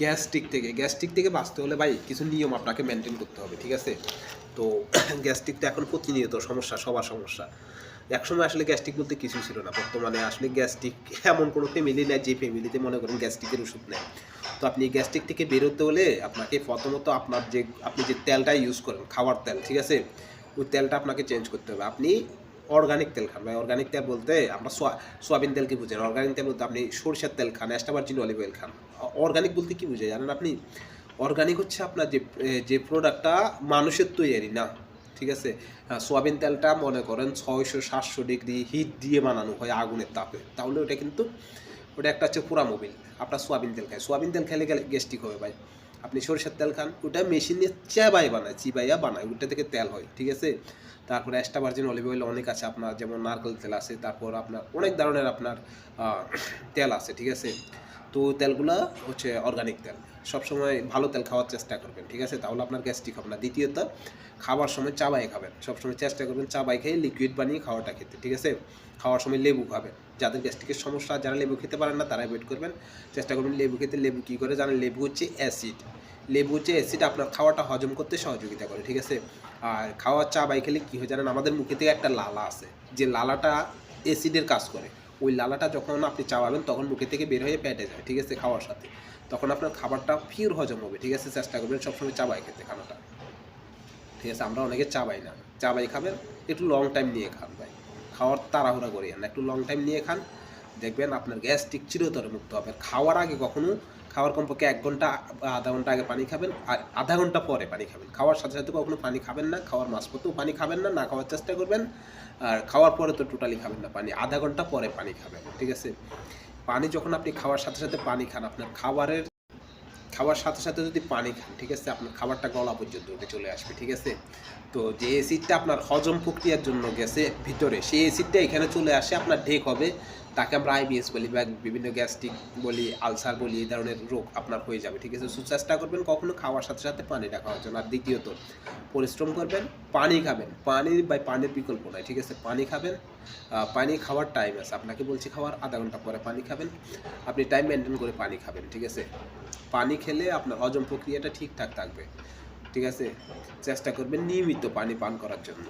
Gastric থেকে বাঁচতে হলে ভাই কিছু নিয়ম আপনাকে মেনটেন করতে হবে, ঠিক আছে? তো গ্যাস্ট্রিক তো এখন প্রতিনিয়ত সমস্যা, সবার সমস্যা। একসময় আসলে গ্যাস্ট্রিক বলতে কিছুই ছিল না। বর্তমানে আসলে গ্যাস্ট্রিক এমন কোনো ফ্যামিলি নাই যে ফ্যামিলিতে মনে করেন গ্যাস্ট্রিকের ওষুধ নেয়। তো আপনি গ্যাস্ট্রিক থেকে বেরোতে হলে আপনাকে প্রথমত আপনি যে তেলটা ইউজ করেন, খাওয়ার তেল, ঠিক আছে? ওই তেলটা আপনাকে চেঞ্জ করতে হবে। আপনি অর্গানিক তেল খান ভাই। অর্গানিক তেল বলতে আমরা সোয়াবিন তেলকে বুঝেন। অর্গানিক তেল বলতে আপনি সরিষার তেল খান, এক্সট্রা ভার্জিন অলিভ অয়েল খান। অর্গানিক বলতে কি বুঝে জানেন আপনি? অর্গানিক হচ্ছে আপনার যে প্রোডাক্টটা মানুষের তৈরি না, ঠিক আছে? সোয়াবিন তেলটা মনে করেন 600-700 ডিগ্রি হিট দিয়ে বানানো হয় আগুনের তাপে, তাহলে ওটা একটা হচ্ছে পুরা মোবিল। আপনার সোয়াবিন তেল খায়, সোয়াবিন তেল খেলে গেলে গ্যাস্ট্রিক হবে ভাই। আপনি সরিষার তেল খান, ওটা মেশিনে চিবাইয়া বানায়, ওটা থেকে তেল হয়, ঠিক আছে? তারপরে এক্সট্রা ভার্জিন অলিভ অয়েল অনেক আছে আপনার, যেমন নারকেল তেল আছে, তারপর আপনার অনেক ধরনের আপনার তেল আছে, ঠিক আছে? তো তেলগুলা হচ্ছে অর্গানিক তেল। সবসময় ভালো তেল খাওয়ার চেষ্টা করবেন, ঠিক আছে? তাহলে আপনার গ্যাস্ট্রিক হবে না। দ্বিতীয়ত, খাবার সময় চাবাই খাবেন। সবসময় চেষ্টা করবেন চাবাই খেয়ে লিকুইড বানিয়ে খাওয়াটা খেতে, ঠিক আছে? খাওয়ার সময় লেবু খাবেন। যাদের গ্যাস্ট্রিকের সমস্যা, যারা লেবু খেতে পারেন না তারা অ্যাভয়েড করবেন। চেষ্টা করবেন লেবু খেতে। লেবু কী করে জানেন? লেবু হচ্ছে অ্যাসিড আপনার খাওয়াটা হজম করতে সহযোগিতা করে, ঠিক আছে? আর খাওয়ার চাবাই খেলে কী হয় জানেন? আমাদের মুখে থেকে একটা লালা আছে, যে লালাটা অ্যাসিডের কাজ করে। ওই লালাটা যখন আপনি চাবাবেন তখন মুখে থেকে বের হয়ে পেটে যায়, ঠিক আছে? খাওয়ার সাথে তখন আপনার খাবারটা পিওর হজম হবে, ঠিক আছে? চেষ্টা করবেন সবসময় চাবাই খেতে খানাটা, ঠিক আছে? আমরা অনেকে চাবাই না। চাবাই খাবেন, একটু লং টাইম নিয়ে খান ভাই। খাওয়ার তাড়াহুড়া করিয়েন না, একটু লং টাইম নিয়ে খান। দেখবেন আপনার গ্যাস্ট্রিক চিরতরে মুক্ত হবে। খাওয়ার আগে কখনো, খাওয়ার কমপক্ষে 1 ঘন্টা বা আধা ঘন্টা আগে পানি খাবেন, আর আধা ঘন্টা পরে পানি খাবেন। খাওয়ার সাথে সাথে কখনো পানি খাবেন না, খাওয়ার মাঝপথেও পানি খাবেন না, না খাওয়ার চেষ্টা করবেন। আর খাওয়ার পরে তো টোটালি খাবেন না পানি, আধা ঘন্টা পরে পানি খাবেন, ঠিক আছে? পানি যখন আপনি খাওয়ার সাথে সাথে পানি খান, আপনার খাওয়ার সাথে সাথে যদি পানি খান, ঠিক আছে, আপনার খাবারটা গলা পর্যন্ত উঠে চলে আসবে, ঠিক আছে? তো যে অ্যাসিডটা আপনার হজম প্রক্রিয়ার জন্য গেছে ভিতরে, সেই অ্যাসিডটা এখানে চলে আসে, আপনার ঢেক হবে। তাকে আমরা আইবিএস বলি বা বিভিন্ন গ্যাস্ট্রিক বলি, আলসার বলি, এই ধরনের রোগ আপনার হয়ে যাবে, ঠিক আছে? চেষ্টা করবেন কখনো খাওয়ার সাথে সাথে পানিটা খাওয়ার জন্য। আর দ্বিতীয়ত, পরিশ্রম করবেন, পানি খাবেন। পানির বিকল্প নাই, ঠিক আছে? পানি খাবেন। পানি খাওয়ার টাইম আছে, আপনাকে বলছি খাওয়ার আধা ঘন্টা পরে পানি খাবেন। আপনি টাইম মেনটেন করে পানি খাবেন, ঠিক আছে? পানি খেলে আপনার হজম প্রক্রিয়াটা ঠিকঠাক থাকবে, ঠিক আছে? চেষ্টা করবেন নিয়মিত পানি পান করার জন্য।